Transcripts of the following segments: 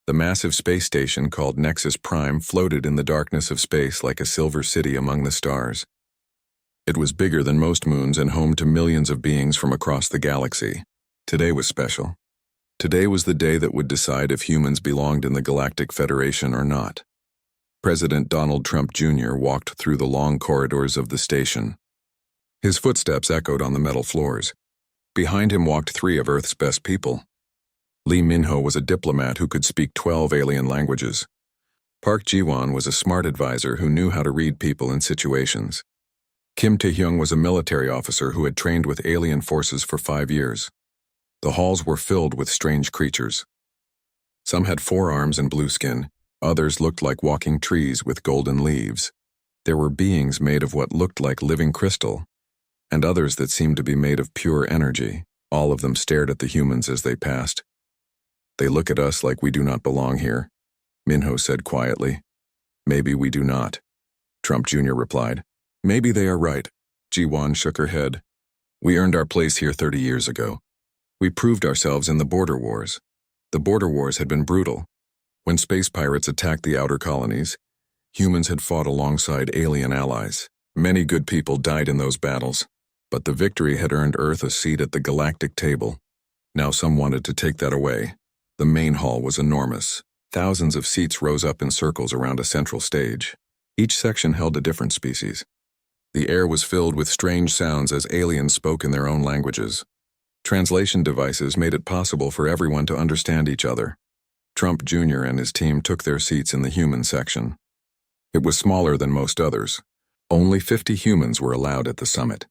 The massive space station called Nexus Prime floated in the darkness of space like a silver city among the stars. It was bigger than most moons and home to millions of beings from across the galaxy. Today was special. Today was the day that would decide if humans belonged in the Galactic Federation or not. President Donald Trump Jr. walked through the long corridors of the station. His footsteps echoed on the metal floors. Behind him walked 3 of Earth's best people. Lee Min-ho was a diplomat who could speak 12 alien languages. Park Ji-won was a smart advisor who knew how to read people and situations. Kim Tae-hyung was a military officer who had trained with alien forces for 5 years. The halls were filled with strange creatures. Some had 4 arms and blue skin. Others looked like walking trees with golden leaves. There were beings made of what looked like living crystal, and others that seemed to be made of pure energy. All of them stared at the humans as they passed. "They look at us like we do not belong here," Min-ho said quietly. "Maybe we do not," Trump Jr. replied. "Maybe they are right." Ji-won shook her head. "We earned our place here 30 years ago. We proved ourselves in the border wars. The border wars had been brutal. When space pirates attacked the outer colonies, humans had fought alongside alien allies. Many good people died in those battles, but the victory had earned Earth a seat at the galactic table. Now some wanted to take that away. The main hall was enormous. Thousands of seats rose up in circles around a central stage. Each section held a different species. The air was filled with strange sounds as aliens spoke in their own languages. Translation devices made it possible for everyone to understand each other. Trump Jr. and his team took their seats in the human section. It was smaller than most others. Only 50 humans were allowed at the summit.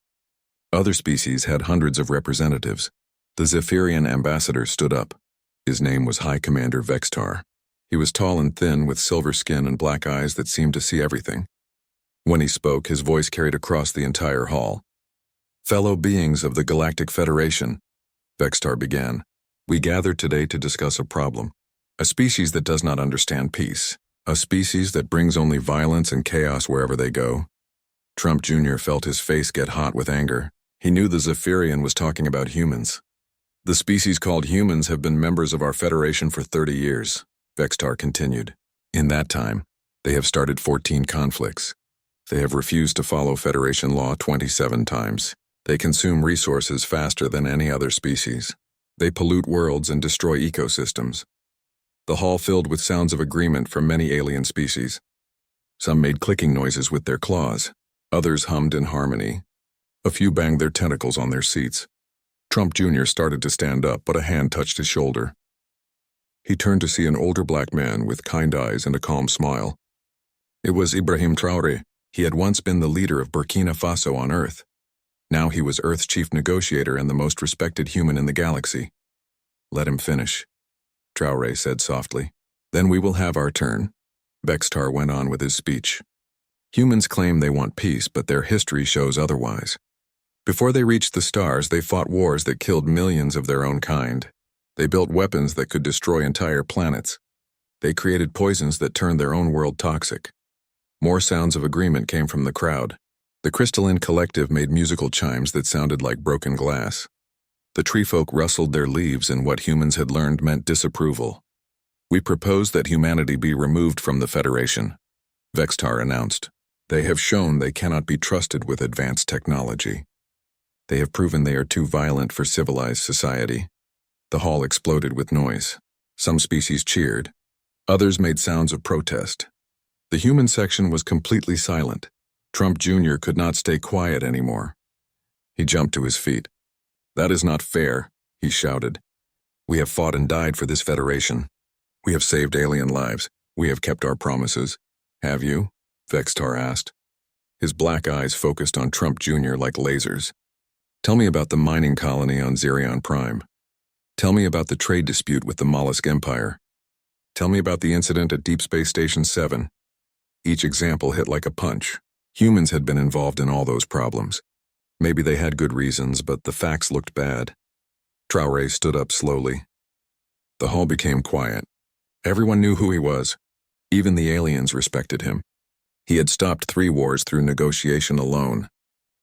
Other species had hundreds of representatives. The Zephyrian ambassador stood up. His name was High Commander Vextar. He was tall and thin with silver skin and black eyes that seemed to see everything. When he spoke, his voice carried across the entire hall. "Fellow beings of the Galactic Federation," Vextar began, "we gathered today to discuss a problem. A species that does not understand peace. A species that brings only violence and chaos wherever they go." Trump Jr. felt his face get hot with anger. He knew the Zephyrian was talking about humans. "The species called humans have been members of our Federation for 30 years, Vextar continued. "In that time, they have started 14 conflicts. They have refused to follow Federation law 27 times. They consume resources faster than any other species. They pollute worlds and destroy ecosystems." The hall filled with sounds of agreement from many alien species. Some made clicking noises with their claws. Others hummed in harmony. A few banged their tentacles on their seats. Trump Jr. started to stand up, but a hand touched his shoulder. He turned to see an older black man with kind eyes and a calm smile. It was IBRAHIM Traoré. He had once been the leader of Burkina Faso on Earth. Now he was Earth's chief negotiator and the most respected human in the galaxy. "Let him finish," Traoré said softly. "Then we will have our turn." Vextar went on with his speech. "Humans claim they want peace, but their history shows otherwise. Before they reached the stars, they fought wars that killed millions of their own kind. They built weapons that could destroy entire planets. They created poisons that turned their own world toxic." More sounds of agreement came from the crowd. The crystalline collective made musical chimes that sounded like broken glass. The tree folk rustled their leaves in what humans had learned meant disapproval. "We propose that humanity be removed from the Federation," Vextar announced. "They have shown they cannot be trusted with advanced technology. They have proven they are too violent for civilized society." The hall exploded with noise. Some species cheered. Others made sounds of protest. The human section was completely silent. Trump Jr. could not stay quiet anymore. He jumped to his feet. "That is not fair," he shouted. "We have fought and died for this Federation. We have saved alien lives. We have kept our promises. Have you?" Vextar asked. His black eyes focused on Trump Jr. like lasers. "Tell me about the mining colony on Zerion Prime. Tell me about the trade dispute with the Mollusk Empire. Tell me about the incident at Deep Space Station 7. Each example hit like a punch. Humans had been involved in all those problems. Maybe they had good reasons, but the facts looked bad. Traoré stood up slowly. The hall became quiet. Everyone knew who he was. Even the aliens respected him. He had stopped 3 wars through negotiation alone.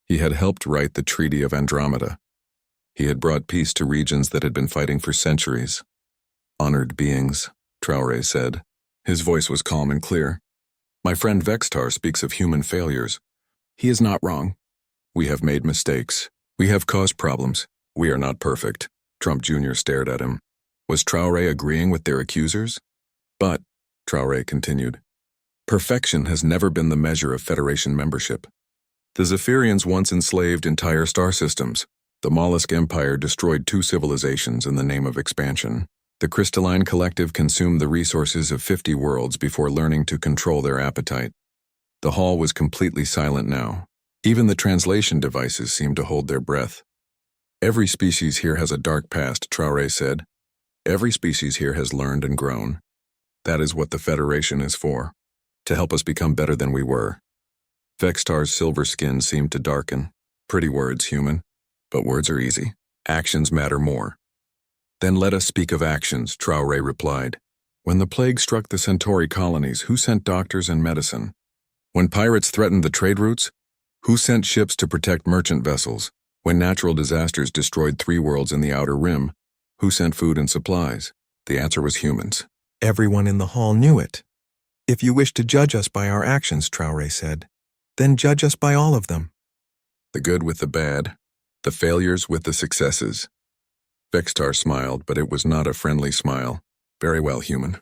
He had helped write the Treaty of Andromeda. He had brought peace to regions that had been fighting for centuries. Honored beings. Traoré said. His voice was calm and clear. My friend Vextar speaks of human failures. He is not wrong. We have made mistakes. We have caused problems. We are not perfect. Trump Jr. stared at him. Was Traoré agreeing with their accusers? But, Traoré continued, perfection has never been the measure of Federation membership. The Zephyrians once enslaved entire star systems. The Mollusk Empire destroyed 2 civilizations in the name of expansion. The Crystalline Collective consumed the resources of 50 worlds before learning to control their appetite. The hall was completely silent now. Even the translation devices seemed to hold their breath. Every species here has a dark past, Traoré said. Every species here has learned and grown. That is what the Federation is for, to help us become better than we were. Vextar's silver skin seemed to darken. Pretty words, human. But words are easy. Actions matter more. Then let us speak of actions, Traoré replied. When the plague struck the Centauri colonies, who sent doctors and medicine? When pirates threatened the trade routes, who sent ships to protect merchant vessels? When natural disasters destroyed 3 worlds in the Outer Rim, who sent food and supplies? The answer was humans. Everyone in the hall knew it. If you wish to judge us by our actions, Traoré said, then judge us by all of them. The good with the bad, the failures with the successes. Vextar smiled, but it was not a friendly smile. Very well, human.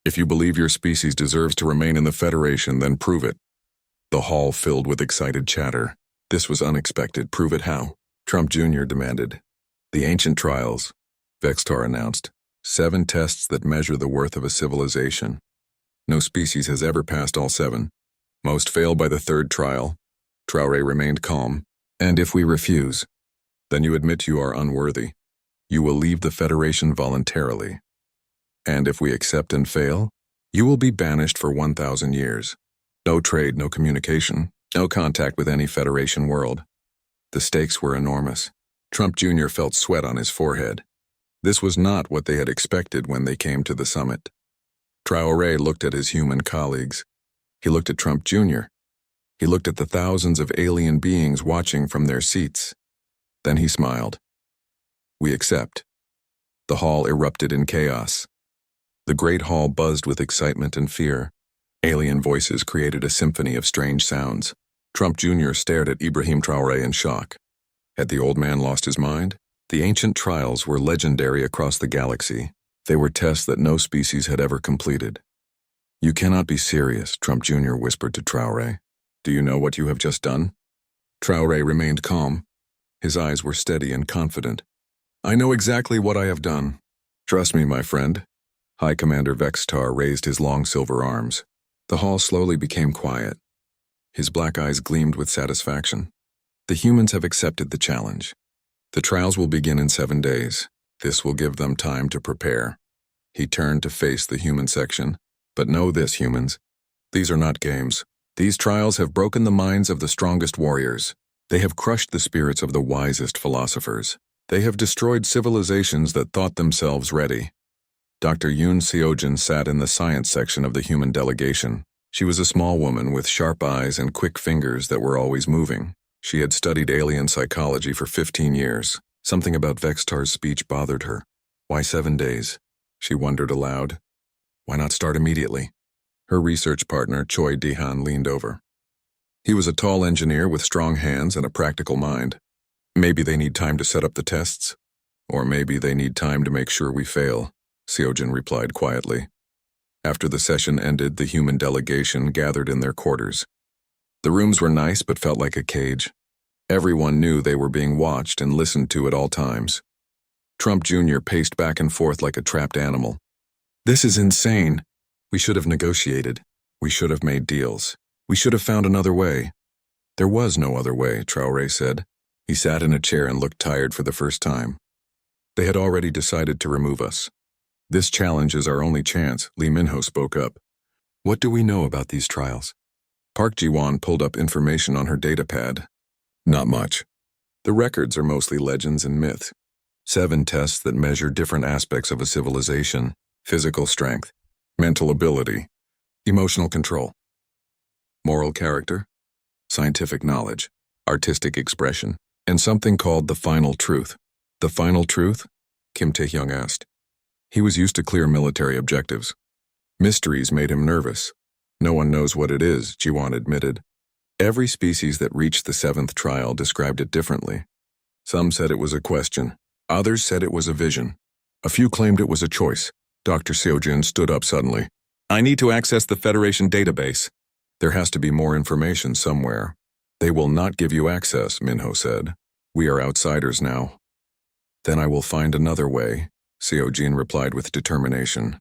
If you believe your species deserves to remain in the Federation, then prove it. The hall filled with excited chatter. This was unexpected. Prove it how? Trump Jr. demanded. The ancient trials, Vextar announced. 7 tests that measure the worth of a civilization. No species has ever passed all 7. Most fail by the 3rd trial. Traoré remained calm. And if we refuse, then you admit you are unworthy. You will leave the Federation voluntarily. And if we accept and fail, you will be banished for 1,000 years. No trade, no communication, no contact with any Federation world. The stakes were enormous. Trump Jr. felt sweat on his forehead. This was not what they had expected when they came to the summit. Traoré looked at his human colleagues. He looked at Trump Jr. He looked at the thousands of alien beings watching from their seats. Then he smiled. We accept. The hall erupted in chaos. The great hall buzzed with excitement and fear. Alien voices created a symphony of strange sounds. Trump Jr. stared at IBRAHIM Traoré in shock. Had the old man lost his mind? The ancient trials were legendary across the galaxy. They were tests that no species had ever completed. You cannot be serious, Trump Jr. whispered to Traoré. Do you know what you have just done? Traoré remained calm. His eyes were steady and confident. I know exactly what I have done. Trust me, my friend. High Commander Vextar raised his long silver arms. The hall slowly became quiet. His black eyes gleamed with satisfaction. The humans have accepted the challenge. The trials will begin in 7 days. This will give them time to prepare. He turned to face the human section. But know this, humans. These are not games. These trials have broken the minds of the strongest warriors. They have crushed the spirits of the wisest philosophers. They have destroyed civilizations that thought themselves ready. Dr. Yoon Seojin sat in the science section of the human delegation. She was a small woman with sharp eyes and quick fingers that were always moving. She had studied alien psychology for 15 years. Something about Vextar's speech bothered her. Why 7 days? She wondered aloud. Why not start immediately? Her research partner, Choi Dehan, leaned over. He was a tall engineer with strong hands and a practical mind. Maybe they need time to set up the tests. Or maybe they need time to make sure we fail, Seojin replied quietly. After the session ended, the human delegation gathered in their quarters. The rooms were nice but felt like a cage. Everyone knew they were being watched and listened to at all times. Trump Jr. paced back and forth like a trapped animal. This is insane. We should have negotiated. We should have made deals. We should have found another way. There was no other way, Traoré said. He sat in a chair and looked tired for the first time. They had already decided to remove us. This challenge is our only chance, Lee Minho spoke up. What do we know about these trials? Park Ji-won pulled up information on her datapad. Not much. The records are mostly legends and myths. 7 tests that measure different aspects of a civilization: physical strength, mental ability, emotional control, moral character, scientific knowledge, artistic expression, and something called the final truth. The final truth? Kim Tae-hyung asked. He was used to clear military objectives. Mysteries made him nervous. No one knows what it is, Jiwan admitted. Every species that reached the 7th trial described it differently. Some said it was a question. Others said it was a vision. A few claimed it was a choice. Dr. Seojin stood up suddenly. I need to access the Federation database. There has to be more information somewhere. They will not give you access, Minho said. We are outsiders now. Then I will find another way, Seojin replied with determination.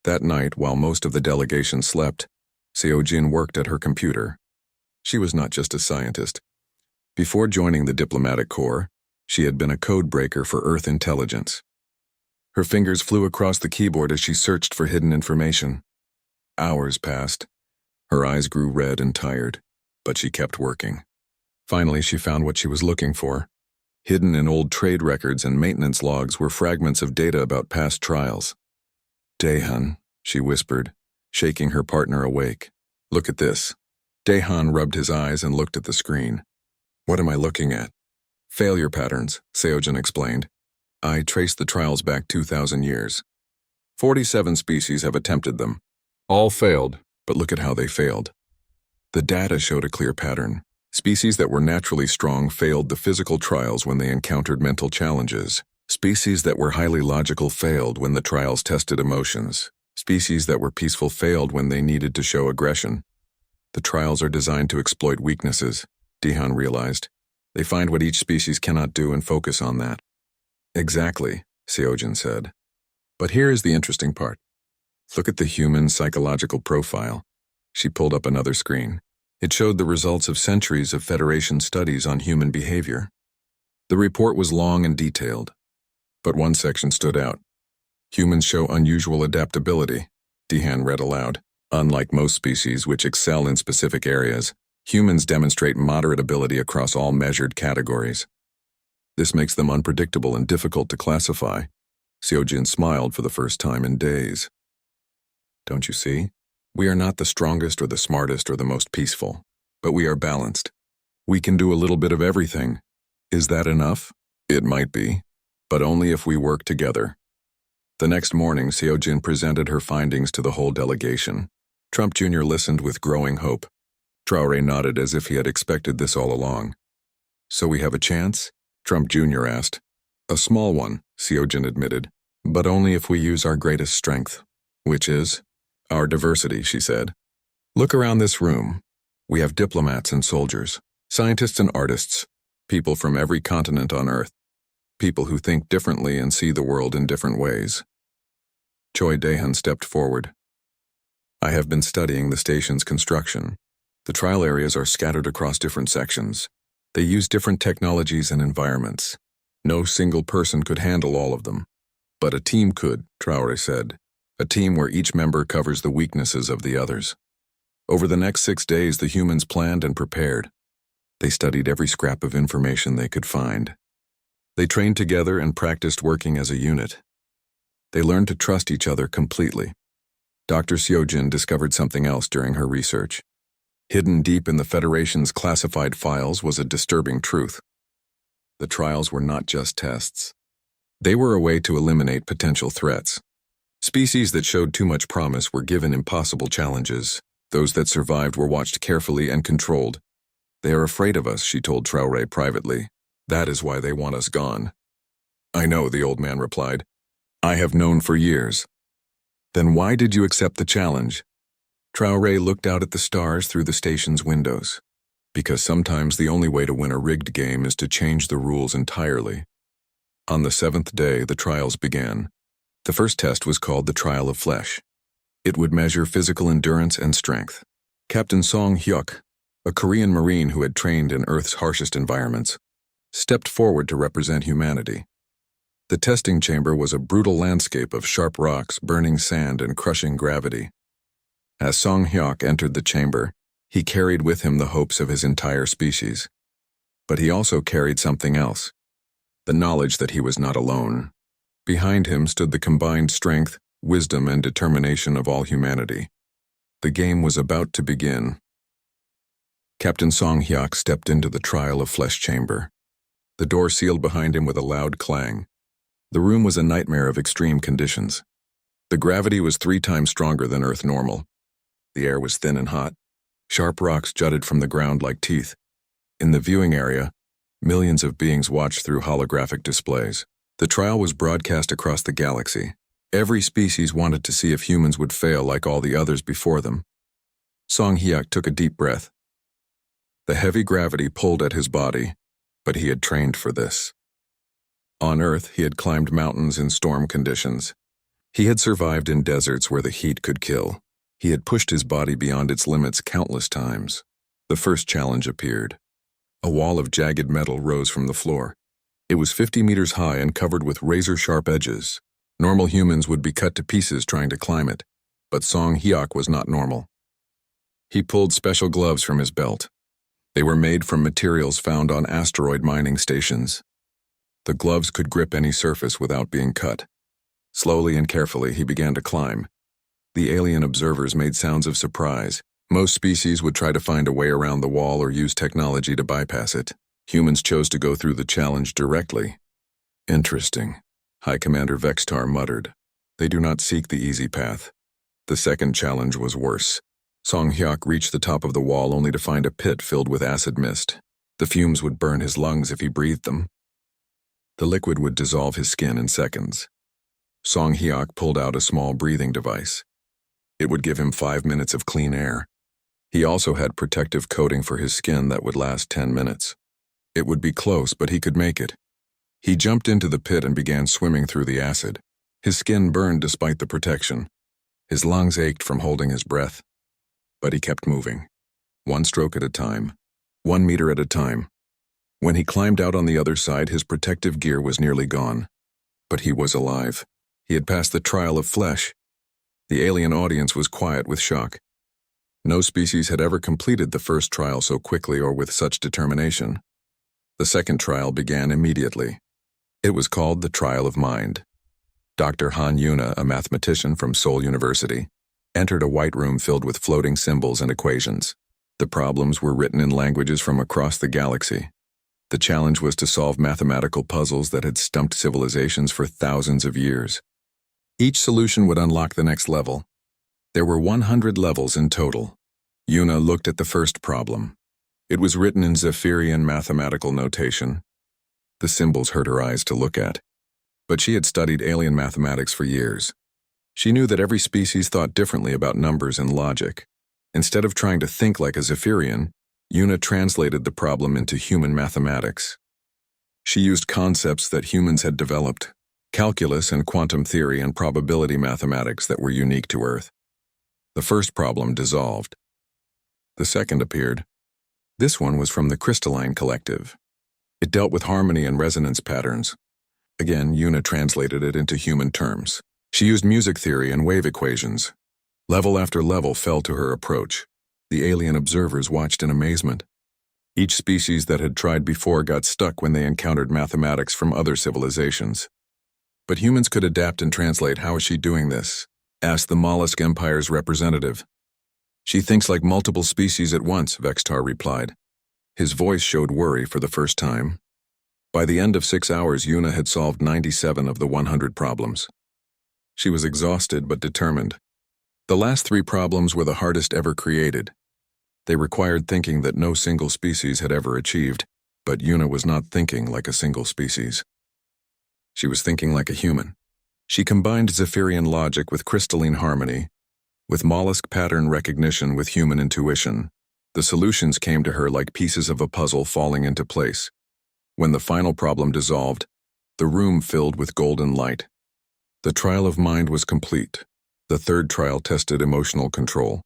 That night, while most of the delegation slept, Seojin worked at her computer. She was not just a scientist. Before joining the diplomatic corps, she had been a code breaker for Earth intelligence. Her fingers flew across the keyboard as she searched for hidden information. Hours passed. Her eyes grew red and tired, but she kept working. Finally, she found what she was looking for. Hidden in old trade records and maintenance logs were fragments of data about past trials. Daehan, she whispered, shaking her partner awake. Look at this. Daehan rubbed his eyes and looked at the screen. What am I looking at? Failure patterns, Seojin explained. I traced the trials back 2,000 years. 47 species have attempted them. All failed, but look at how they failed. The data showed a clear pattern. Species that were naturally strong failed the physical trials when they encountered mental challenges. Species that were highly logical failed when the trials tested emotions. Species that were peaceful failed when they needed to show aggression. The trials are designed to exploit weaknesses, Daehan realized. They find what each species cannot do and focus on that. Exactly, Seojin said. But here is the interesting part. Look at the human psychological profile. She pulled up another screen. It showed the results of centuries of Federation studies on human behavior. The report was long and detailed, but one section stood out. Humans show unusual adaptability, Daehan read aloud. Unlike most species which excel in specific areas, humans demonstrate moderate ability across all measured categories. This makes them unpredictable and difficult to classify. Seojin smiled for the first time in days. Don't you see? We are not the strongest or the smartest or the most peaceful, but we are balanced. We can do a little bit of everything. Is that enough? It might be, but only if we work together. The next morning, Seojin presented her findings to the whole delegation. Trump Jr. listened with growing hope. Traoré nodded as if he had expected this all along. So we have a chance? Trump Jr. asked. A small one, Seojin admitted, but only if we use our greatest strength, which is our diversity, she said. Look around this room. We have diplomats and soldiers, scientists and artists, people from every continent on Earth, people who think differently and see the world in different ways. Choi Daehan stepped forward. I have been studying the station's construction. The trial areas are scattered across different sections. They use different technologies and environments. No single person could handle all of them. But a team could, Traoré said. A team where each member covers the weaknesses of the others. Over the next 6 days, the humans planned and prepared. They studied every scrap of information they could find. They trained together and practiced working as a unit. They learned to trust each other completely. Dr. Seojin discovered something else during her research. Hidden deep in the Federation's classified files was a disturbing truth. The trials were not just tests. They were a way to eliminate potential threats. Species that showed too much promise were given impossible challenges. Those that survived were watched carefully and controlled. They are afraid of us, she told Traoré privately. That is why they want us gone. I know, the old man replied. I have known for years. Then why did you accept the challenge? Traoré looked out at the stars through the station's windows. Because sometimes the only way to win a rigged game is to change the rules entirely. On the 7th day, the trials began. The first test was called the Trial of Flesh. It would measure physical endurance and strength. Captain Song Hyuk, a Korean Marine who had trained in Earth's harshest environments, stepped forward to represent humanity. The testing chamber was a brutal landscape of sharp rocks, burning sand, and crushing gravity. As Song Hyuk entered the chamber, he carried with him the hopes of his entire species. But he also carried something else, the knowledge that he was not alone. Behind him stood the combined strength, wisdom, and determination of all humanity. The game was about to begin. Captain Song Hyuk stepped into the Trial of Flesh chamber. The door sealed behind him with a loud clang. The room was a nightmare of extreme conditions. The gravity was 3 times stronger than Earth normal. The air was thin and hot. Sharp rocks jutted from the ground like teeth. In the viewing area, millions of beings watched through holographic displays. The trial was broadcast across the galaxy. Every species wanted to see if humans would fail like all the others before them. Song Hyuk took a deep breath. The heavy gravity pulled at his body, but he had trained for this. On Earth, he had climbed mountains in storm conditions. He had survived in deserts where the heat could kill. He had pushed his body beyond its limits countless times. The first challenge appeared. A wall of jagged metal rose from the floor. It was 50 meters high and covered with razor-sharp edges. Normal humans would be cut to pieces trying to climb it, but Song Hyuk was not normal. He pulled special gloves from his belt. They were made from materials found on asteroid mining stations. The gloves could grip any surface without being cut. Slowly and carefully, he began to climb. The alien observers made sounds of surprise. Most species would try to find a way around the wall or use technology to bypass it. Humans chose to go through the challenge directly. Interesting, High Commander Vextar muttered. They do not seek the easy path. The second challenge was worse. Song Hyuk reached the top of the wall only to find a pit filled with acid mist. The fumes would burn his lungs if he breathed them. The liquid would dissolve his skin in seconds. Song Hyuk pulled out a small breathing device. It would give him 5 minutes of clean air. He also had protective coating for his skin that would last 10 minutes. It would be close, but he could make it. He jumped into the pit and began swimming through the acid. His skin burned despite the protection. His lungs ached from holding his breath. But he kept moving. 1 stroke at a time. 1 meter at a time. When he climbed out on the other side, his protective gear was nearly gone. But he was alive. He had passed the trial of flesh. The alien audience was quiet with shock. No species had ever completed the first trial so quickly or with such determination. The second trial began immediately. It was called the Trial of Mind. Dr. Han Yuna, a mathematician from Seoul University, entered a white room filled with floating symbols and equations. The problems were written in languages from across the galaxy. The challenge was to solve mathematical puzzles that had stumped civilizations for thousands of years. Each solution would unlock the next level. There were 100 levels in total. Yuna looked at the first problem. It was written in Zephyrian mathematical notation. The symbols hurt her eyes to look at. But she had studied alien mathematics for years. She knew that every species thought differently about numbers and logic. Instead of trying to think like a Zephyrian, Yuna translated the problem into human mathematics. She used concepts that humans had developed, calculus and quantum theory and probability mathematics that were unique to Earth. The first problem dissolved. The second appeared. This one was from the crystalline collective. It dealt with harmony and resonance patterns. Again, Yuna translated it into human terms. She used music theory and wave equations. Level after level fell to her approach. The alien observers watched in amazement. Each species that had tried before got stuck when they encountered mathematics from other civilizations. But humans could adapt and translate. How is she doing this? Asked the Mollusk Empire's representative. She thinks like multiple species at once, Vextar replied. His voice showed worry for the first time. By the end of 6 hours, Yuna had solved 97 of the 100 problems. She was exhausted but determined. The last 3 problems were the hardest ever created. They required thinking that no single species had ever achieved, but Yuna was not thinking like a single species. She was thinking like a human. She combined Zephyrian logic with crystalline harmony, with mollusk pattern recognition with human intuition. The solutions came to her like pieces of a puzzle falling into place. When the final problem dissolved, the room filled with golden light. The trial of mind was complete. The third trial tested emotional control.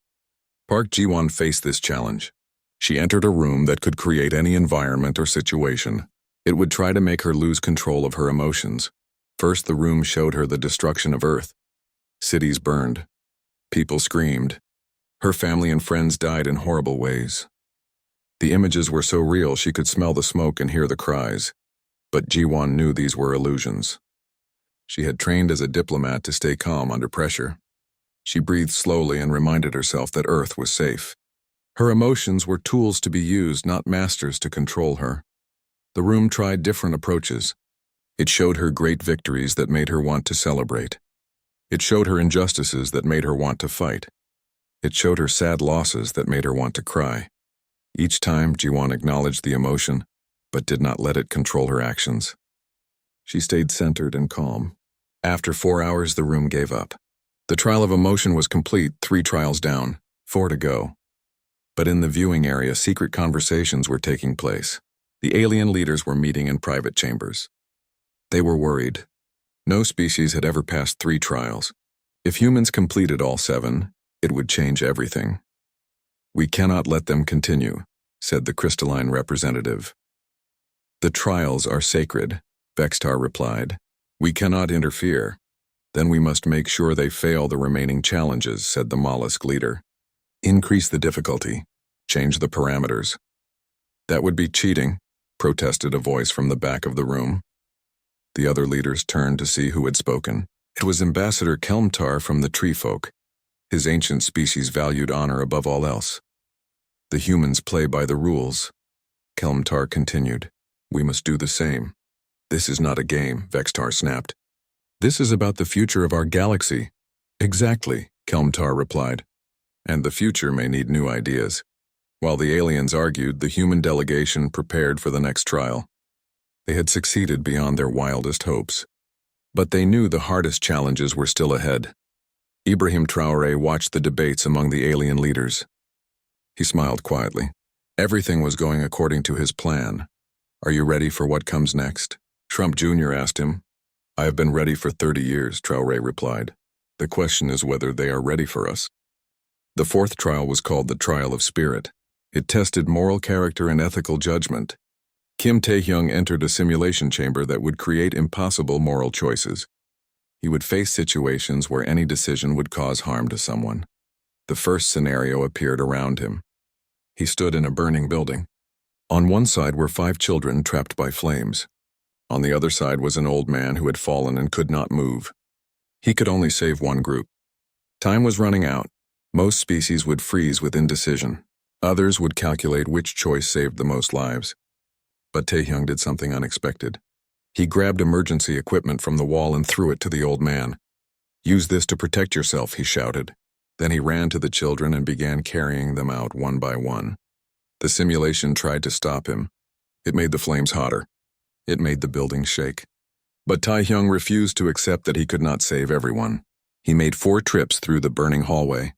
Park Ji-won faced this challenge. She entered a room that could create any environment or situation. It would try to make her lose control of her emotions. First, the room showed her the destruction of Earth. Cities burned. People screamed. Her family and friends died in horrible ways. The images were so real she could smell the smoke and hear the cries. But Ji-won knew these were illusions. She had trained as a diplomat to stay calm under pressure. She breathed slowly and reminded herself that Earth was safe. Her emotions were tools to be used, not masters to control her. The room tried different approaches. It showed her great victories that made her want to celebrate. It showed her injustices that made her want to fight. It showed her sad losses that made her want to cry. Each time, Ji-won acknowledged the emotion, but did not let it control her actions. She stayed centered and calm. After 4 hours, the room gave up. The trial of emotion was complete, 3 trials down, 4 to go. But in the viewing area, secret conversations were taking place. The alien leaders were meeting in private chambers. They were worried. No species had ever passed 3 trials. If humans completed all 7, it would change everything. "We cannot let them continue," said the crystalline representative. "The trials are sacred," Vextar replied. "We cannot interfere. Then we must make sure they fail the remaining challenges," said the mollusk leader. "Increase the difficulty. Change the parameters." "That would be cheating," protested a voice from the back of the room. The other leaders turned to see who had spoken. It was Ambassador Kelmtar from the tree folk. His ancient species valued honor above all else. "The humans play by the rules," Kelmtar continued. "We must do the same." "This is not a game," Vextar snapped. "This is about the future of our galaxy." "Exactly," Kelmtar replied. "And the future may need new ideas." While the aliens argued, the human delegation prepared for the next trial. They had succeeded beyond their wildest hopes. But they knew the hardest challenges were still ahead. IBRAHIM Traoré watched the debates among the alien leaders. He smiled quietly. Everything was going according to his plan. "Are you ready for what comes next?" Trump Jr. asked him. "I have been ready for 30 years, Traoré replied. "The question is whether they are ready for us." The 4th trial was called the Trial of Spirit. It tested moral character and ethical judgment. Kim Tae-hyung entered a simulation chamber that would create impossible moral choices. He would face situations where any decision would cause harm to someone. The first scenario appeared around him. He stood in a burning building. On one side were 5 children trapped by flames. On the other side was an old man who had fallen and could not move. He could only save one group. Time was running out. Most species would freeze with indecision. Others would calculate which choice saved the most lives. But Tae-hyung did something unexpected. He grabbed emergency equipment from the wall and threw it to the old man. "Use this to protect yourself," he shouted. Then he ran to the children and began carrying them out one by one. The simulation tried to stop him. It made the flames hotter. It made the building shake. But Tae-hyung refused to accept that he could not save everyone. He made 4 trips through the burning hallway.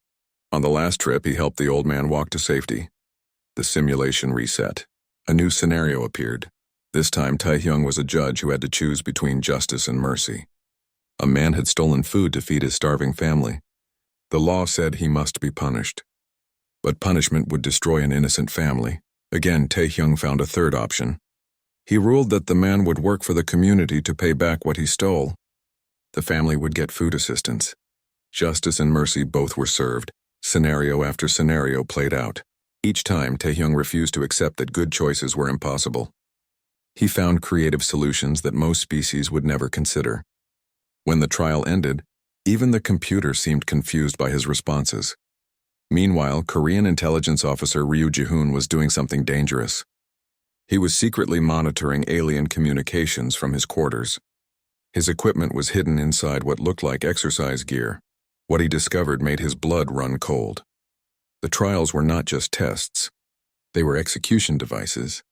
On the last trip, he helped the old man walk to safety. The simulation reset. A new scenario appeared. This time, Tae-hyung was a judge who had to choose between justice and mercy. A man had stolen food to feed his starving family. The law said he must be punished. But punishment would destroy an innocent family. Again, Tae-hyung found a third option. He ruled that the man would work for the community to pay back what he stole. The family would get food assistance. Justice and mercy both were served. Scenario after scenario played out. Each time, Tae-hyung refused to accept that good choices were impossible. He found creative solutions that most species would never consider. When the trial ended, even the computer seemed confused by his responses. Meanwhile, Korean intelligence officer Ryu Ji-hoon was doing something dangerous. He was secretly monitoring alien communications from his quarters. His equipment was hidden inside what looked like exercise gear. What he discovered made his blood run cold. The trials were not just tests. They were execution devices.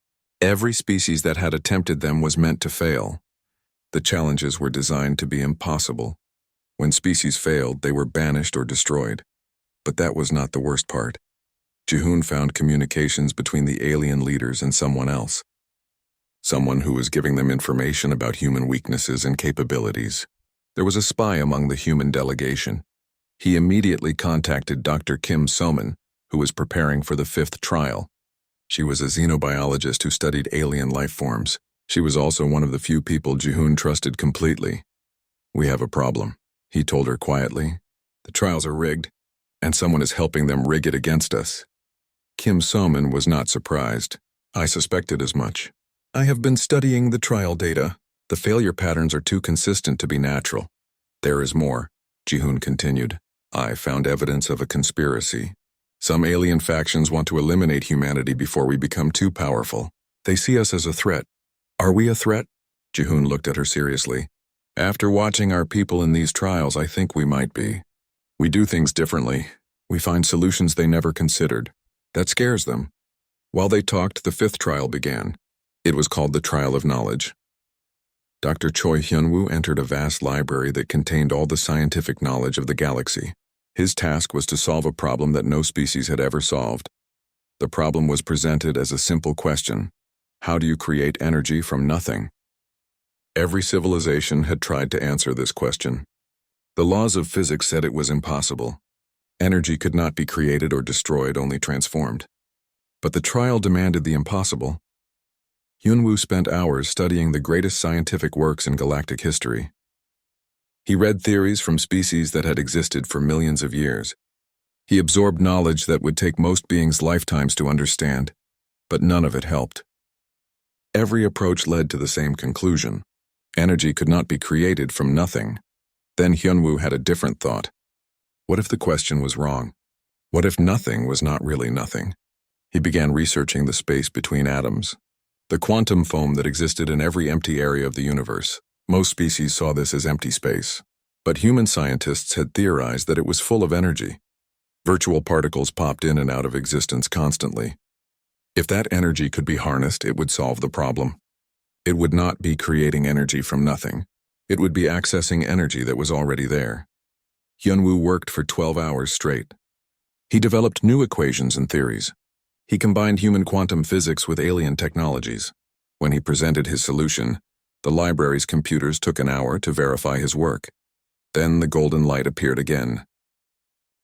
Every species that had attempted them was meant to fail. The challenges were designed to be impossible. When species failed, they were banished or destroyed. But that was not the worst part. Ji-hoon found communications between the alien leaders and someone else. Someone who was giving them information about human weaknesses and capabilities. There was a spy among the human delegation. He immediately contacted Dr. Kim So-min, who was preparing for the 5th trial. She was a xenobiologist who studied alien life forms. She was also one of the few people Ji-hoon trusted completely. "We have a problem," he told her quietly. "The trials are rigged, and someone is helping them rig it against us." Kim So-min was not surprised. "I suspected as much. I have been studying the trial data. The failure patterns are too consistent to be natural." "There is more," Ji-hoon continued. "I found evidence of a conspiracy. Some alien factions want to eliminate humanity before we become too powerful. They see us as a threat." "Are we a threat?" Ji-hoon looked at her seriously. After watching our people in these trials, I think we might be. We do things differently. We find solutions they never considered. That scares them. While they talked, the fifth trial began. It was called the Trial of Knowledge. Dr. Choi Hyun-woo entered a vast library that contained all the scientific knowledge of the galaxy. His task was to solve a problem that no species had ever solved. The problem was presented as a simple question. How do you create energy from nothing? Every civilization had tried to answer this question. The laws of physics said it was impossible. Energy could not be created or destroyed, only transformed. But the trial demanded the impossible. Hyun-woo spent hours studying the greatest scientific works in galactic history. He read theories from species that had existed for millions of years. He absorbed knowledge that would take most beings' lifetimes to understand, but none of it helped. Every approach led to the same conclusion. Energy could not be created from nothing. Then Hyun-woo had a different thought. What if the question was wrong? What if nothing was not really nothing? He began researching the space between atoms, the quantum foam that existed in every empty area of the universe. Most species saw this as empty space, but human scientists had theorized that it was full of energy. Virtual particles popped in and out of existence constantly. If that energy could be harnessed, it would solve the problem. It would not be creating energy from nothing. It would be accessing energy that was already there. Hyun-woo worked for 12 hours straight. He developed new equations and theories. He combined human quantum physics with alien technologies. When he presented his solution, the library's computers took an hour to verify his work. Then the golden light appeared again.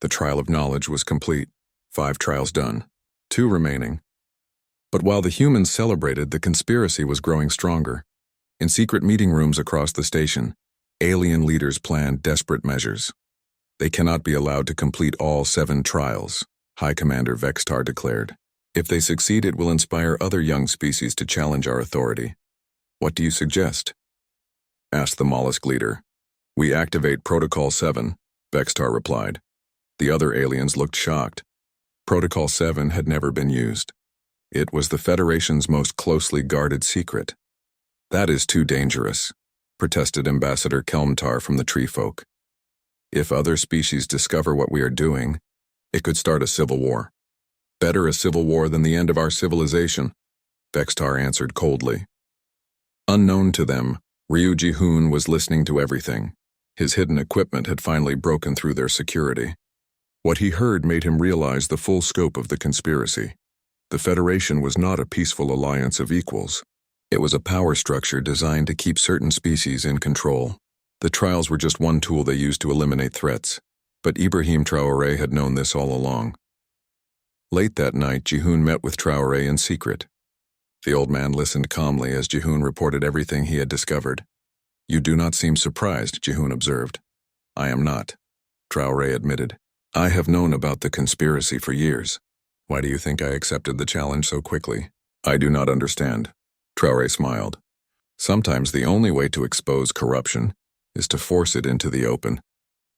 The trial of knowledge was complete. 5 trials done. 2 remaining. But while the humans celebrated, the conspiracy was growing stronger. In secret meeting rooms across the station, alien leaders planned desperate measures. They cannot be allowed to complete all 7 trials, High Commander Vextar declared. If they succeed, it will inspire other young species to challenge our authority. What do you suggest? Asked the mollusk leader. We activate Protocol 7, Vextar replied. The other aliens looked shocked. Protocol 7 had never been used. It was the Federation's most closely guarded secret. That is too dangerous, protested Ambassador Kelmtar from the tree folk. If other species discover what we are doing, it could start a civil war. Better a civil war than the end of our civilization, Vextar answered coldly. Unknown to them, Ryu Ji-hoon was listening to everything. His hidden equipment had finally broken through their security. What he heard made him realize the full scope of the conspiracy. The Federation was not a peaceful alliance of equals. It was a power structure designed to keep certain species in control. The trials were just one tool they used to eliminate threats, but IBRAHIM Traoré had known this all along. Late that night, Ji-hoon met with Traoré in secret. The old man listened calmly as Ji-hoon reported everything he had discovered. You do not seem surprised, Ji-hoon observed. I am not, Traoré admitted. I have known about the conspiracy for years. Why do you think I accepted the challenge so quickly? I do not understand. Traoré smiled. Sometimes the only way to expose corruption is to force it into the open.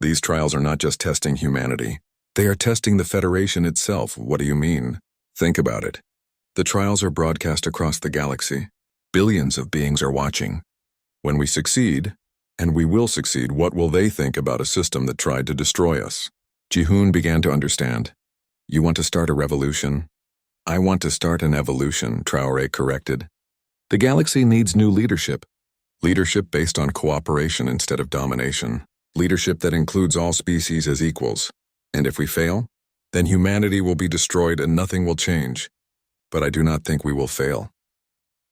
These trials are not just testing humanity. They are testing the Federation itself. What do you mean? Think about it. The trials are broadcast across the galaxy. Billions of beings are watching. When we succeed, and we will succeed, what will they think about a system that tried to destroy us? Ji-hoon began to understand. You want to start a revolution? I want to start an evolution, Traoré corrected. The galaxy needs new leadership. Leadership based on cooperation instead of domination. Leadership that includes all species as equals. And if we fail, then humanity will be destroyed and nothing will change. But I do not think we will fail.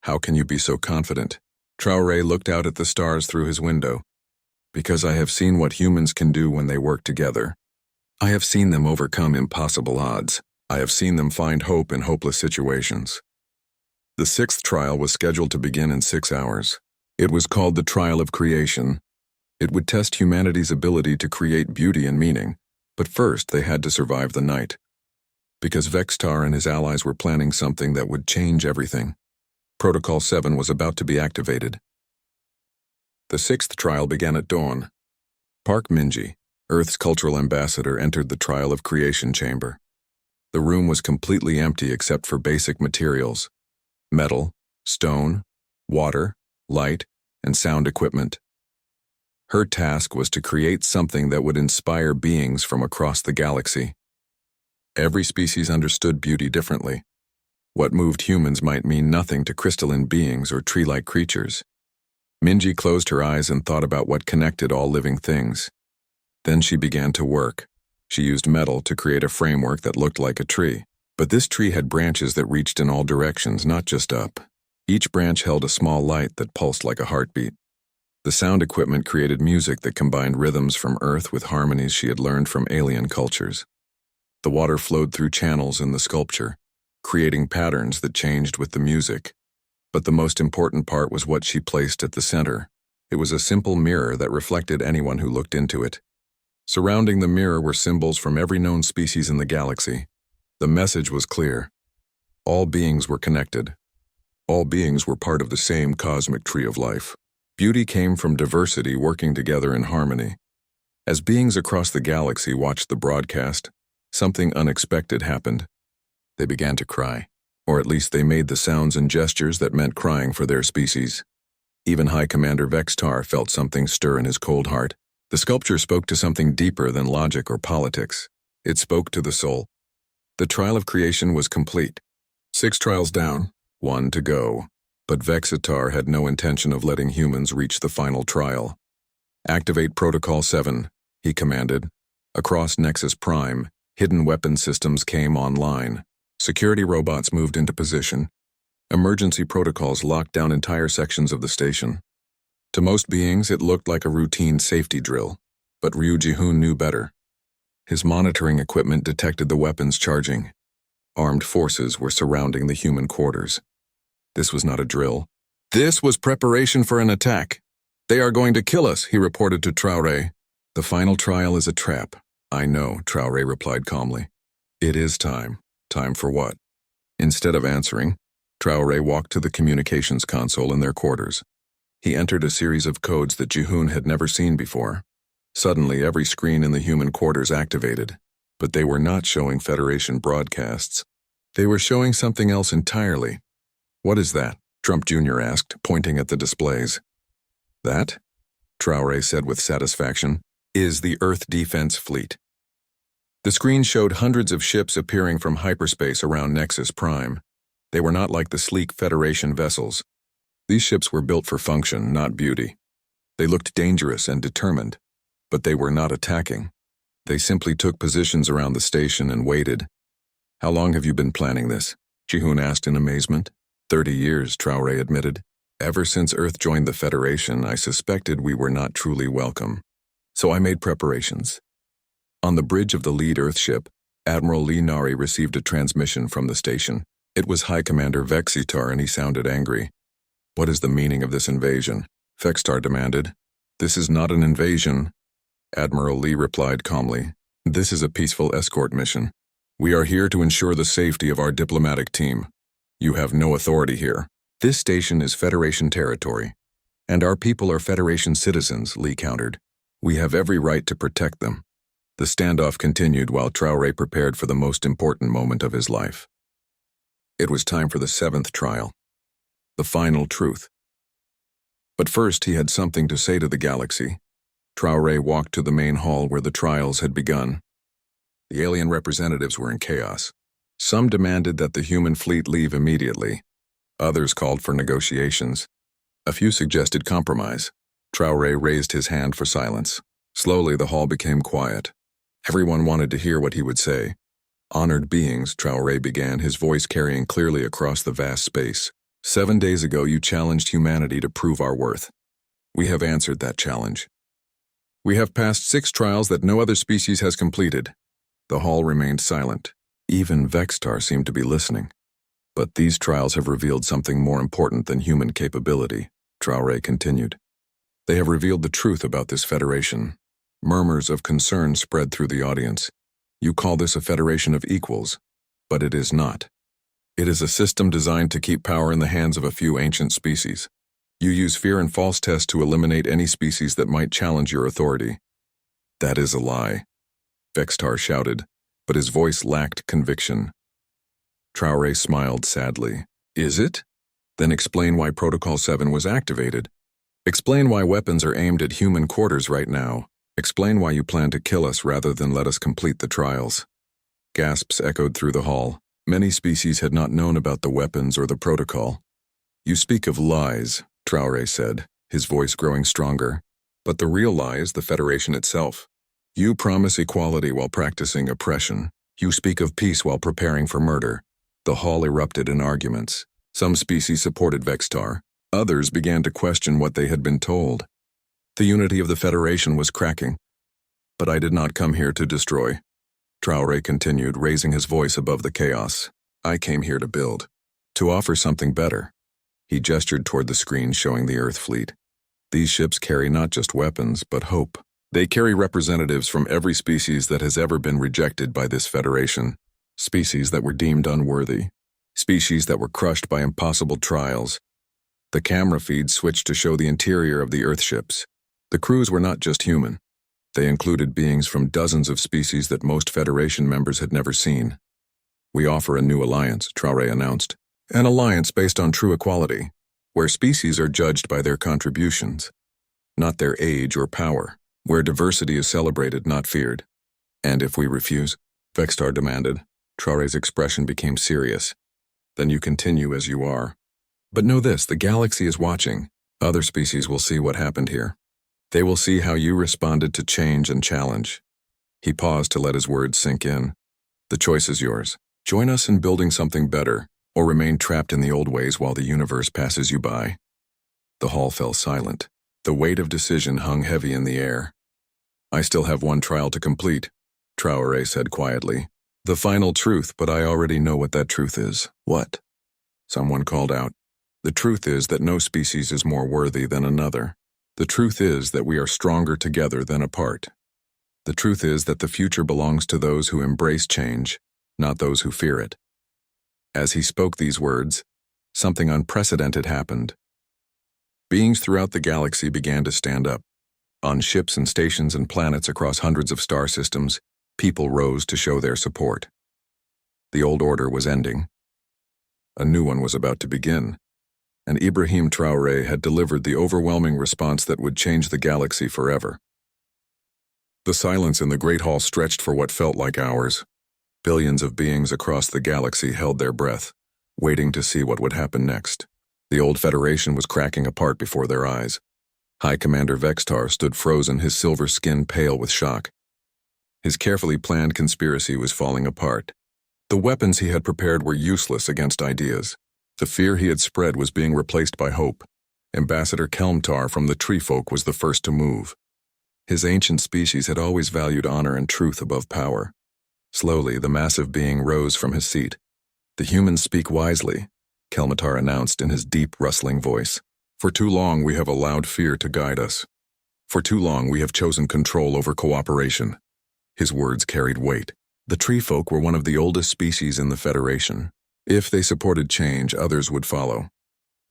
How can you be so confident? Traoré looked out at the stars through his window. Because I have seen what humans can do when they work together. I have seen them overcome impossible odds. I have seen them find hope in hopeless situations. The 6th trial was scheduled to begin in 6 hours. It was called the Trial of Creation. It would test humanity's ability to create beauty and meaning, but first they had to survive the night. Because Vextar and his allies were planning something that would change everything. Protocol 7 was about to be activated. The 6th trial began at dawn. Park Minji, Earth's cultural ambassador, entered the Trial of Creation chamber. The room was completely empty except for basic materials: metal, stone, water, light, and sound equipment. Her task was to create something that would inspire beings from across the galaxy. Every species understood beauty differently. What moved humans might mean nothing to crystalline beings or tree-like creatures. Minji closed her eyes and thought about what connected all living things. Then she began to work. She used metal to create a framework that looked like a tree. But this tree had branches that reached in all directions, not just up. Each branch held a small light that pulsed like a heartbeat. The sound equipment created music that combined rhythms from Earth with harmonies she had learned from alien cultures. The water flowed through channels in the sculpture, creating patterns that changed with the music. But the most important part was what she placed at the center. It was a simple mirror that reflected anyone who looked into it. Surrounding the mirror were symbols from every known species in the galaxy. The message was clear. All beings were connected. All beings were part of the same cosmic tree of life. Beauty came from diversity working together in harmony. As beings across the galaxy watched the broadcast, something unexpected happened. They began to cry, or at least they made the sounds and gestures that meant crying for their species. Even High Commander Vextar felt something stir in his cold heart. The sculpture spoke to something deeper than logic or politics. It spoke to the soul. The trial of creation was complete. 6 trials down, 1 to go. But Vexitar had no intention of letting humans reach the final trial. "Activate Protocol 7, he commanded. Across Nexus Prime, hidden weapon systems came online. Security robots moved into position. Emergency protocols locked down entire sections of the station. To most beings, it looked like a routine safety drill, but Ryu Ji-hoon knew better. His monitoring equipment detected the weapons charging. Armed forces were surrounding the human quarters. This was not a drill. This was preparation for an attack. "They are going to kill us," he reported to Traoré. "The final trial is a trap." "I know," Traoré replied calmly. "It is time." "Time for what?" Instead of answering, Traoré walked to the communications console in their quarters. He entered a series of codes that Ji-hoon had never seen before. Suddenly, every screen in the human quarters activated. But they were not showing Federation broadcasts. They were showing something else entirely. "What is that?" Trump Jr. asked, pointing at the displays. "That," Traoré said with satisfaction, "is the Earth Defense Fleet." The screen showed hundreds of ships appearing from hyperspace around Nexus Prime. They were not like the sleek Federation vessels. These ships were built for function, not beauty. They looked dangerous and determined, but they were not attacking. They simply took positions around the station and waited. "How long have you been planning this?" Ji-hoon asked in amazement. 30 years, Traoré admitted. "Ever since Earth joined the Federation, I suspected we were not truly welcome. So I made preparations." On the bridge of the lead Earth ship, Admiral Lee Nari received a transmission from the station. It was High Commander Vexitar, and he sounded angry. "What is the meaning of this invasion?" Vexitar demanded. "This is not an invasion," Admiral Lee replied calmly. "This is a peaceful escort mission. We are here to ensure the safety of our diplomatic team. You have no authority here. This station is Federation territory, and our people are Federation citizens," Lee countered. "We have every right to protect them." The standoff continued while Traoré prepared for the most important moment of his life. It was time for the 7th trial, the final truth. But first he had something to say to the galaxy. Traoré walked to the main hall where the trials had begun. The alien representatives were in chaos. Some demanded that the human fleet leave immediately. Others called for negotiations. A few suggested compromise. Traoré raised his hand for silence. Slowly the hall became quiet. Everyone wanted to hear what he would say. "Honored beings," Traoré began, his voice carrying clearly across the vast space. 7 days ago you challenged humanity to prove our worth. We have answered that challenge. We have passed 6 trials that no other species has completed." The hall remained silent. Even Vextar seemed to be listening. "But these trials have revealed something more important than human capability," Traoré continued. "They have revealed the truth about this Federation." Murmurs of concern spread through the audience. "You call this a federation of equals, but it is not. It is a system designed to keep power in the hands of a few ancient species. You use fear and false tests to eliminate any species that might challenge your authority." "That is a lie," Vextar shouted, but his voice lacked conviction. Traoré smiled sadly. "Is it? Then explain why Protocol 7 was activated." Explain why weapons are aimed at human quarters right now. Explain why you plan to kill us rather than let us complete the trials. Gasps echoed through the hall. Many species had not known about the weapons or the protocol. You speak of lies, Traoré said, his voice growing stronger. But the real lie is the Federation itself. You promise equality while practicing oppression. You speak of peace while preparing for murder. The hall erupted in arguments. Some species supported Vextar. Others began to question what they had been told. The unity of the Federation was cracking. But I did not come here to destroy. Traoré continued, raising his voice above the chaos. I came here to build. To offer something better. He gestured toward the screen showing the Earth fleet. These ships carry not just weapons, but hope. They carry representatives from every species that has ever been rejected by this Federation. Species that were deemed unworthy. Species that were crushed by impossible trials. The camera feeds switched to show the interior of the Earth ships. The crews were not just human. They included beings from dozens of species that most Federation members had never seen. We offer a new alliance, Traoré announced. An alliance based on true equality, where species are judged by their contributions, not their age or power, where diversity is celebrated, not feared. And if we refuse, Vextar demanded. Traoré's expression became serious. Then you continue as you are. But know this, the galaxy is watching. Other species will see what happened here. They will see how you responded to change and challenge. He paused to let his words sink in. The choice is yours. Join us in building something better, or remain trapped in the old ways while the universe passes you by. The hall fell silent. The weight of decision hung heavy in the air. I still have one trial to complete, Traoré said quietly. The final truth, but I already know what that truth is. What? Someone called out. The truth is that no species is more worthy than another. The truth is that we are stronger together than apart. The truth is that the future belongs to those who embrace change, not those who fear it. As he spoke these words, something unprecedented happened. Beings throughout the galaxy began to stand up. On ships and stations and planets across hundreds of star systems, people rose to show their support. The old order was ending. A new one was about to begin. And IBRAHIM Traoré had delivered the overwhelming response that would change the galaxy forever. The silence in the Great Hall stretched for what felt like hours. Billions of beings across the galaxy held their breath, waiting to see what would happen next. The old Federation was cracking apart before their eyes. High Commander Vextar stood frozen, his silver skin pale with shock. His carefully planned conspiracy was falling apart. The weapons he had prepared were useless against ideas. The fear he had spread was being replaced by hope. Ambassador Kelmtar from the Tree Folk was the first to move. His ancient species had always valued honor and truth above power. Slowly, the massive being rose from his seat. The humans speak wisely, Kelmtar announced in his deep, rustling voice. For too long we have allowed fear to guide us. For too long we have chosen control over cooperation. His words carried weight. The Tree Folk were one of the oldest species in the Federation. If they supported change, others would follow.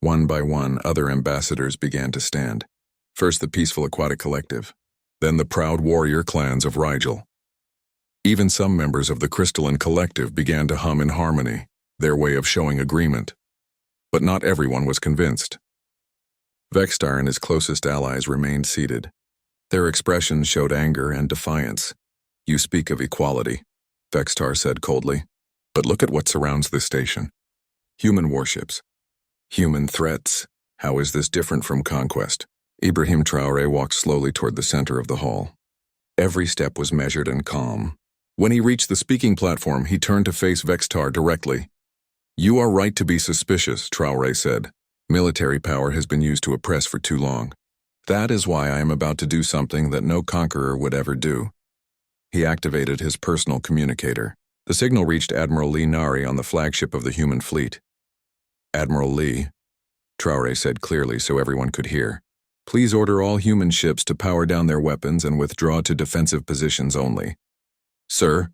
One by one, other ambassadors began to stand. First the peaceful aquatic collective, then the proud warrior clans of Rigel. Even some members of the crystalline collective began to hum in harmony, their way of showing agreement. But not everyone was convinced. Vextar and his closest allies remained seated. Their expressions showed anger and defiance. You speak of equality, Vextar said coldly. But look at what surrounds this station. Human warships. Human threats. How is this different from conquest? IBRAHIM Traoré walked slowly toward the center of the hall. Every step was measured and calm. When he reached the speaking platform, he turned to face Vextar directly. You are right to be suspicious, Traoré said. Military power has been used to oppress for too long. That is why I am about to do something that no conqueror would ever do. He activated his personal communicator. The signal reached Admiral Lee Nari on the flagship of the human fleet. Admiral Lee, Traoré said clearly so everyone could hear. Please order all human ships to power down their weapons and withdraw to defensive positions only. Sir,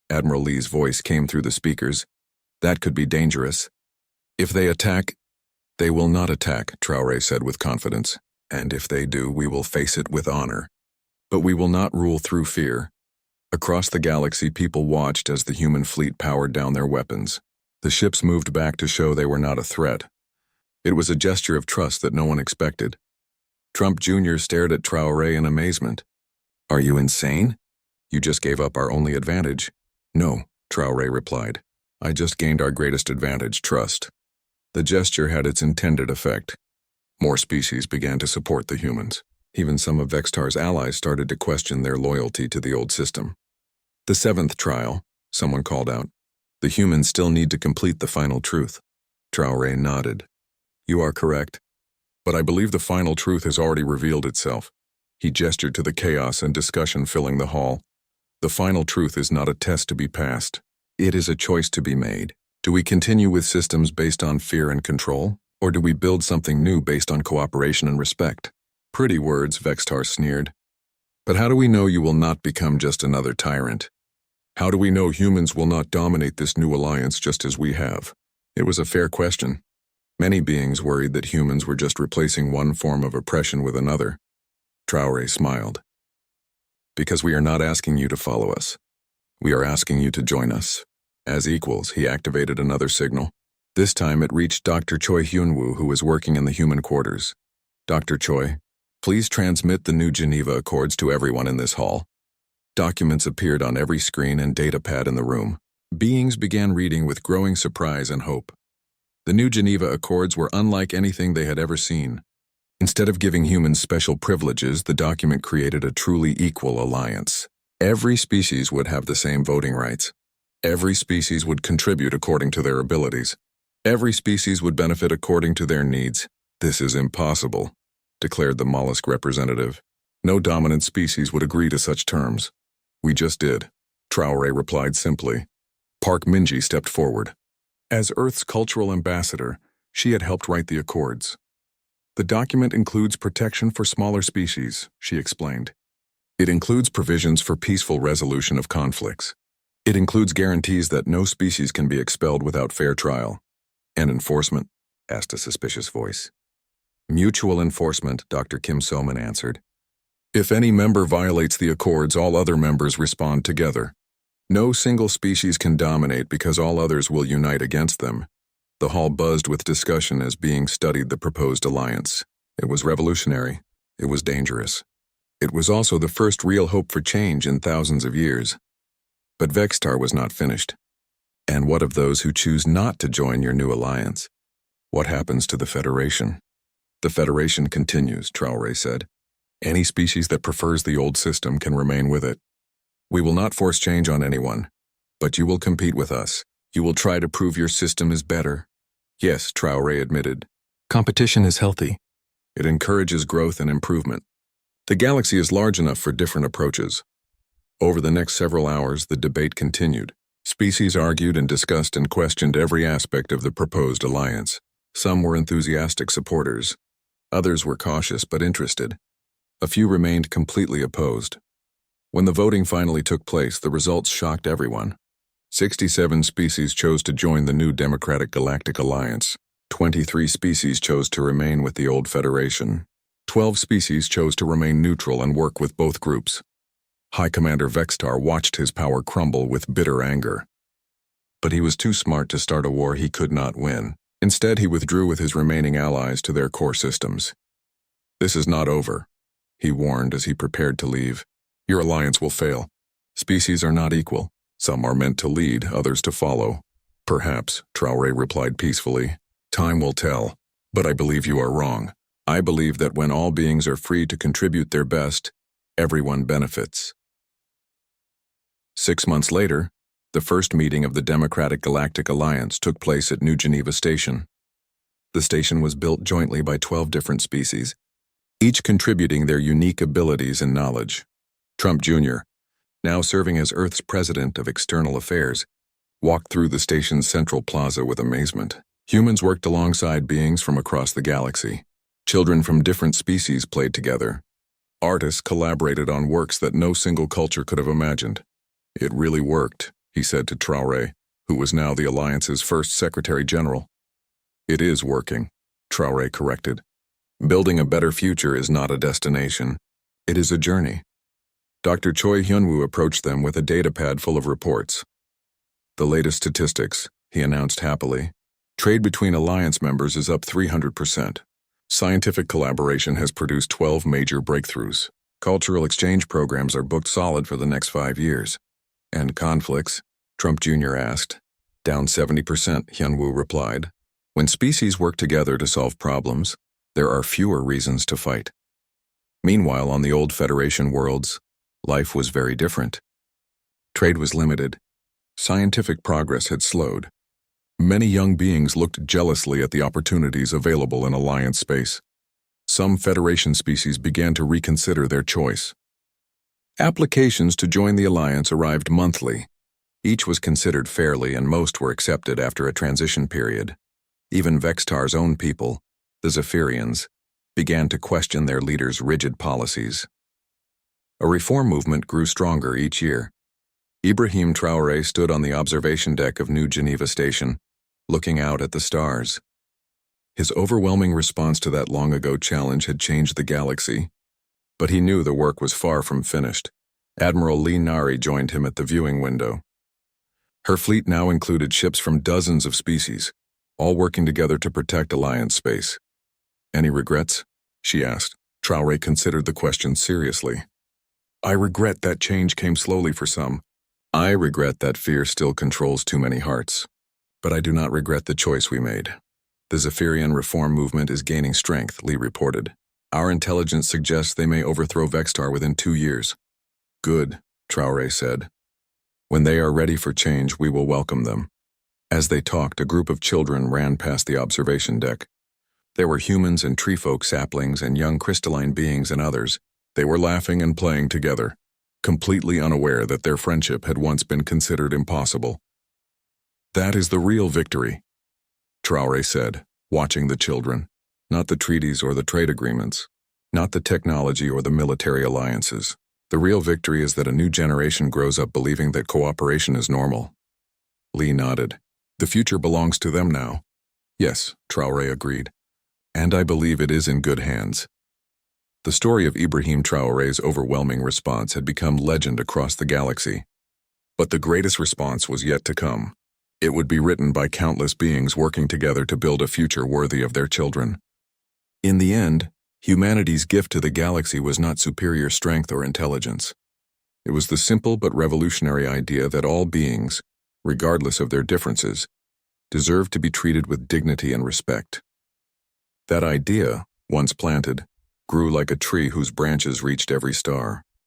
Admiral Lee's voice came through the speakers. That could be dangerous. If they attack, they will not attack, Traoré said with confidence. And if they do, we will face it with honor. But we will not rule through fear. Across the galaxy, people watched as the human fleet powered down their weapons. The ships moved back to show they were not a threat. It was a gesture of trust that no one expected. Trump Jr. stared at Traoré in amazement. Are you insane? You just gave up our only advantage. No, Traoré replied. I just gained our greatest advantage, trust. The gesture had its intended effect. More species began to support the humans. Even some of Vextar's allies started to question their loyalty to the old system. The 7th trial, someone called out. The humans still need to complete the final truth. Traoré nodded. You are correct. But I believe the final truth has already revealed itself. He gestured to the chaos and discussion filling the hall. The final truth is not a test to be passed. It is a choice to be made. Do we continue with systems based on fear and control, or do we build something new based on cooperation and respect? Pretty words, Vextar sneered. But how do we know you will not become just another tyrant? How do we know humans will not dominate this new alliance just as we have? It was a fair question. Many beings worried that humans were just replacing one form of oppression with another. Traoré smiled. Because we are not asking you to follow us. We are asking you to join us. As equals, he activated another signal. This time it reached Dr. Choi Hyunwoo, who was working in the human quarters. Dr. Choi, please transmit the new Geneva Accords to everyone in this hall. Documents appeared on every screen and data pad in the room. Beings began reading with growing surprise and hope. The new Geneva Accords were unlike anything they had ever seen. Instead of giving humans special privileges, the document created a truly equal alliance. Every species would have the same voting rights. Every species would contribute according to their abilities. Every species would benefit according to their needs. This is impossible, declared the mollusk representative. No dominant species would agree to such terms. We just did, Traoré replied simply. Park Minji stepped forward. As Earth's cultural ambassador, she had helped write the accords. The document includes protection for smaller species, she explained. It includes provisions for peaceful resolution of conflicts. It includes guarantees that no species can be expelled without fair trial. And enforcement? Asked a suspicious voice. Mutual enforcement, Dr. Kim So-man answered. If any member violates the accords, all other members respond together. No single species can dominate because all others will unite against them. The hall buzzed with discussion as beings studied the proposed alliance. It was revolutionary. It was dangerous. It was also the first real hope for change in thousands of years. But Vextar was not finished. And what of those who choose not to join your new alliance? What happens to the Federation? The Federation continues, Traoré said. Any species that prefers the old system can remain with it. We will not force change on anyone, but you will compete with us. You will try to prove your system is better. Yes, Traoré admitted. Competition is healthy. It encourages growth and improvement. The galaxy is large enough for different approaches. Over the next several hours, the debate continued. Species argued and discussed and questioned every aspect of the proposed alliance. Some were enthusiastic supporters. Others were cautious but interested. A few remained completely opposed. When the voting finally took place, the results shocked everyone. 67 species chose to join the new Democratic Galactic Alliance. 23 species chose to remain with the old Federation. 12 species chose to remain neutral and work with both groups. High Commander Vextar watched his power crumble with bitter anger. But he was too smart to start a war he could not win. Instead, he withdrew with his remaining allies to their core systems. This is not over, he warned as he prepared to leave. Your alliance will fail. Species are not equal. Some are meant to lead, others to follow. Perhaps, Traoré replied peacefully. Time will tell. But I believe you are wrong. I believe that when all beings are free to contribute their best, everyone benefits. 6 months later, the first meeting of the Democratic Galactic Alliance took place at New Geneva Station. The station was built jointly by 12 different species, each contributing their unique abilities and knowledge. Trump Jr., now serving as Earth's President of External Affairs, walked through the station's central plaza with amazement. Humans worked alongside beings from across the galaxy. Children from different species played together. Artists collaborated on works that no single culture could have imagined. It really worked, he said to Traoré, who was now the Alliance's first Secretary General. It is working, Traoré corrected. Building a better future is not a destination. It is a journey. Dr. Choi Hyunwoo approached them with a datapad full of reports. The latest statistics, he announced happily. Trade between Alliance members is up 300%. Scientific collaboration has produced 12 major breakthroughs. Cultural exchange programs are booked solid for the next 5 years. And conflicts? Trump Jr. asked. Down 70%, Hyunwoo replied. When species work together to solve problems, there are fewer reasons to fight. Meanwhile, on the old Federation worlds, life was very different. Trade was limited. Scientific progress had slowed. Many young beings looked jealously at the opportunities available in Alliance space. Some Federation species began to reconsider their choice. Applications to join the Alliance arrived monthly. Each was considered fairly and most were accepted after a transition period. Even Vextar's own people, the Zephyrians, began to question their leaders' rigid policies. A reform movement grew stronger each year. IBRAHIM Traoré stood on the observation deck of New Geneva Station, looking out at the stars. His overwhelming response to that long-ago challenge had changed the galaxy, but he knew the work was far from finished. Admiral Lee Nari joined him at the viewing window. Her fleet now included ships from dozens of species, all working together to protect Alliance space. Any regrets? She asked. Traoré considered the question seriously. I regret that change came slowly for some. I regret that fear still controls too many hearts. But I do not regret the choice we made. The Zephyrian reform movement is gaining strength, Lee reported. Our intelligence suggests they may overthrow Vextar within 2 years. Good, Traoré said. When they are ready for change, we will welcome them. As they talked, a group of children ran past the observation deck. There were humans and treefolk saplings and young crystalline beings and others. They were laughing and playing together, completely unaware that their friendship had once been considered impossible. That is the real victory, Traoré said, watching the children. Not the treaties or the trade agreements, not the technology or the military alliances. The real victory is that a new generation grows up believing that cooperation is normal. Lee nodded. The future belongs to them now. Yes, Traoré agreed. And I believe it is in good hands. The story of IBRAHIM Traoré's overwhelming response had become legend across the galaxy. But the greatest response was yet to come. It would be written by countless beings working together to build a future worthy of their children. In the end, humanity's gift to the galaxy was not superior strength or intelligence. It was the simple but revolutionary idea that all beings, regardless of their differences, deserve to be treated with dignity and respect. That idea, once planted, grew like a tree whose branches reached every star.